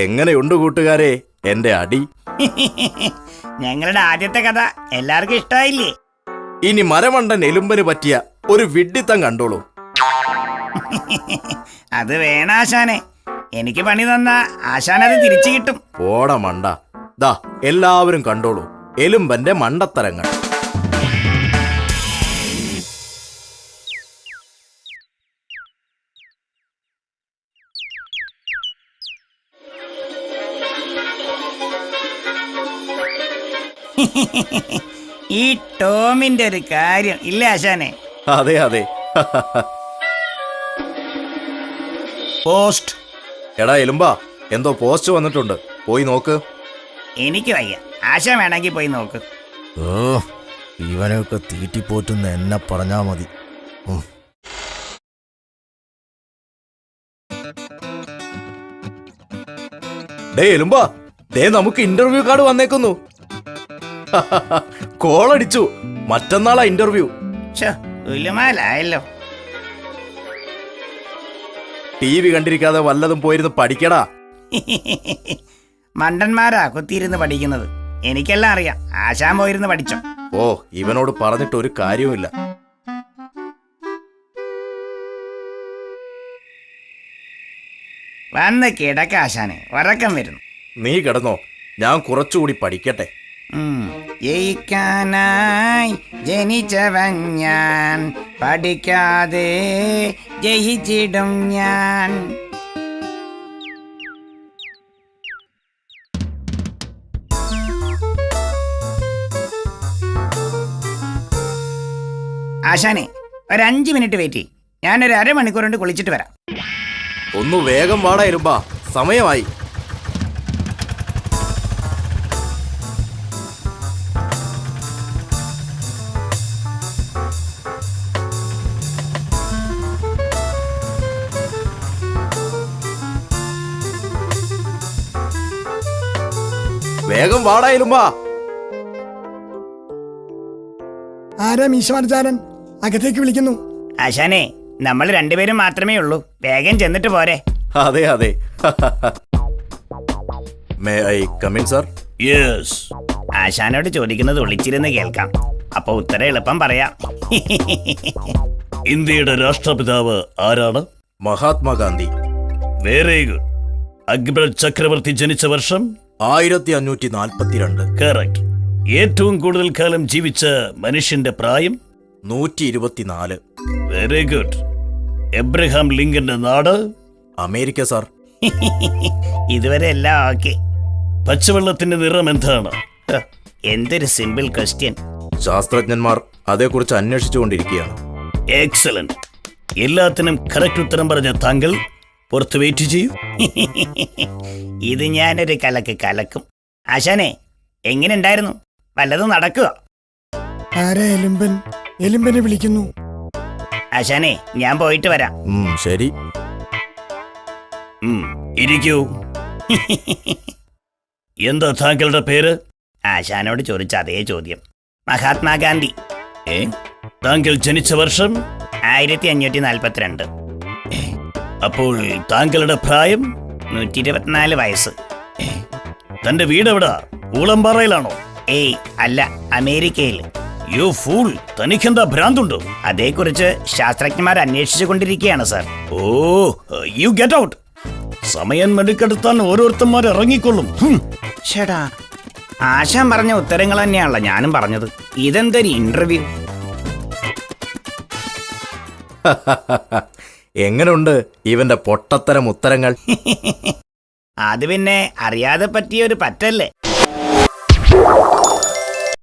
എങ്ങനെയുണ്ട് കൂട്ടുകാരെ എന്റെ അടി? ഞങ്ങളുടെ ആദ്യത്തെ കഥ എല്ലാവർക്കും ഇഷ്ടായില്ലേ? ഇനി മരമണ്ടൻ എലുമ്പന് പറ്റിയ ഒരു വിഡ്ഢിത്തം കണ്ടോളൂ. അത് വേണാശാനെ. എനിക്ക് പണി തന്ന ആശാനത് തിരിച്ചു കിട്ടും. ഓട മണ്ട. ദാ എല്ലാവരും കണ്ടോളൂ എലുമ്പന്റെ മണ്ടത്തരങ്ങൾ. ഈ ടോമിന്റെ ഒരു കാര്യം ഇല്ല ആശാനെ? അതെ അതെ. പോസ്റ്റ്. എടാ എലുമ്പ, എന്തോ പോസ്റ്റ് വന്നിട്ടുണ്ട്, പോയി നോക്ക്. എനിക്ക് വയ്യ, ആശാൻ വേണമെങ്കിൽ പോയി നോക്ക്. ഇവനൊക്കെ തീറ്റിപ്പോറ്റുന്ന എന്നെ പറഞ്ഞാ മതി. ഡേ എലുമ്പ, ദേ നമുക്ക് ഇന്റർവ്യൂ കാർഡ് വന്നേക്കുന്നു. കോളടിച്ചു. മറ്റന്നാളാ ഇന്റർവ്യൂ. ഉലുമാലായല്ലോ. TV കണ്ടിരിക്കാതെ വല്ലതും പോയിരുന്ന് പഠിക്കടാ. മണ്ടന്മാരാ കുത്തിയിരുന്ന് പഠിക്കുന്നത്. എനിക്കെല്ലാം അറിയാം. ആശാൻ പോയിരുന്ന് പഠിച്ചോ. ഓ, ഇവനോട് പറഞ്ഞിട്ട് ഒരു കാര്യവുമില്ല. വന്ന് കിടക്ക ആശാനെ, ഉറക്കം വരുന്നു. നീ കിടന്നോ, ഞാൻ കുറച്ചുകൂടി പഠിക്കട്ടെ. ജയിക്കാനായി ജനിച്ചവൻ ഞാൻ, പഠിക്കാതെ ജയിച്ചിടും ഞാൻ. ആശാനെ, ഒരു 5 മിനിറ്റ് വെയിറ്റ് ചെയ്യും. ഞാനൊരു അരമണിക്കൂർ കൊണ്ട് കുളിച്ചിട്ട് വരാം. ഒന്ന് വേഗം വാടാ എലുമ്പാ, സമയമായി. വേഗം വാടാ എലുമ്പാ. ആരാ മീശമാർജാരൻ? അകത്തേക്ക് വിളിക്കുന്നു. ആശാനെ, നമ്മൾ രണ്ടുപേരും മാത്രമേ ഉള്ളൂ. വേഗം ചെന്നിട്ട് പോരെ. അതെ അതെ. May I come in sir? Yes. ആശാനോട് ചോദിക്കുന്നത് ഒളിച്ചിരുന്ന് കേൾക്കാം. അപ്പൊ ഉത്തരം എളുപ്പം പറയാം. ഇന്ത്യയുടെ രാഷ്ട്രപിതാവ് ആരാണ്? മഹാത്മാഗാന്ധി. Very good. അക്ബർ ചക്രവർത്തി ജനിച്ച വർഷം? 1542. കറക്റ്റ്. ഏറ്റവും കൂടുതൽ കാലം ജീവിച്ച മനുഷ്യന്റെ പ്രായം? 124. Very good. എബ്രഹാം ലിങ്കന്റെ നാട്? America sir. ഇതുവരെ എല്ലാം ഓക്കെ. പച്ചവെള്ളത്തിന്റെ നിറം എന്താണ്? എന്തൊരു സിമ്പിൾ ക്വസ്റ്റ്യൻ. ശാസ്ത്രജ്ഞന്മാർ അതേക്കുറിച്ച് അന്വേഷിച്ചുകൊണ്ടിരിക്കുകയാണ്. എക്സലന്റ്. എല്ലാത്തിനും കറക്റ്റ് ഉത്തരം പറഞ്ഞ താങ്കൾ പുറത്ത് വെയിറ്റ് ചെയ്യൂ. ഇത് ഞാനൊരു കലക്കും. ആശാനെ, എങ്ങനെ ഉണ്ടായിരുന്നു? വല്ലതും നടക്കുക? ആരാ എലുമ്പൻ? എലുമ്പനെ വിളിക്കുന്നു. ആശാനെ, ഞാൻ പോയിട്ട് വരാം. ശരി. ഇരിക്കൂ. എന്താ താങ്കളുടെ പേര്? ആശാനോട് ചോദിച്ച അതേ ചോദ്യം. മഹാത്മാഗാന്ധി. താങ്കൾ ജനിച്ച വർഷം? 1542. അപ്പോൾ താങ്കളുടെ പ്രായം? 124 വയസ്സ്. തന്റെ വീട് എവിടാ? ഊളംപാറയിലാണോ? ഏയ് അല്ല, അമേരിക്കയിൽ. യു ഫൂൾ, തനിക്കെന്താ ഭ്രാന്തുണ്ടോ? അതേക്കുറിച്ച് ശാസ്ത്രജ്ഞന്മാർ അന്വേഷിച്ചു കൊണ്ടിരിക്കുകയാണ് sir. Oh, you get out. സമയം മെടുക്കെടുത്താൻ ഓരോരുത്തന്മാർ ഇറങ്ങിക്കൊള്ളും. ചേടാ, ആശാൻ പറഞ്ഞ ഉത്തരങ്ങൾ തന്നെയാണല്ലോ ഞാനും പറഞ്ഞത്. ഇതെന്തൊരു ഇന്റർവ്യൂ. എങ്ങനെയുണ്ട് ഇവന്റെ പൊട്ടത്തരം ഉത്തരങ്ങൾ? അത് പിന്നെ അറിയാതെ പറ്റിയ ഒരു പറ്റല്ലേ.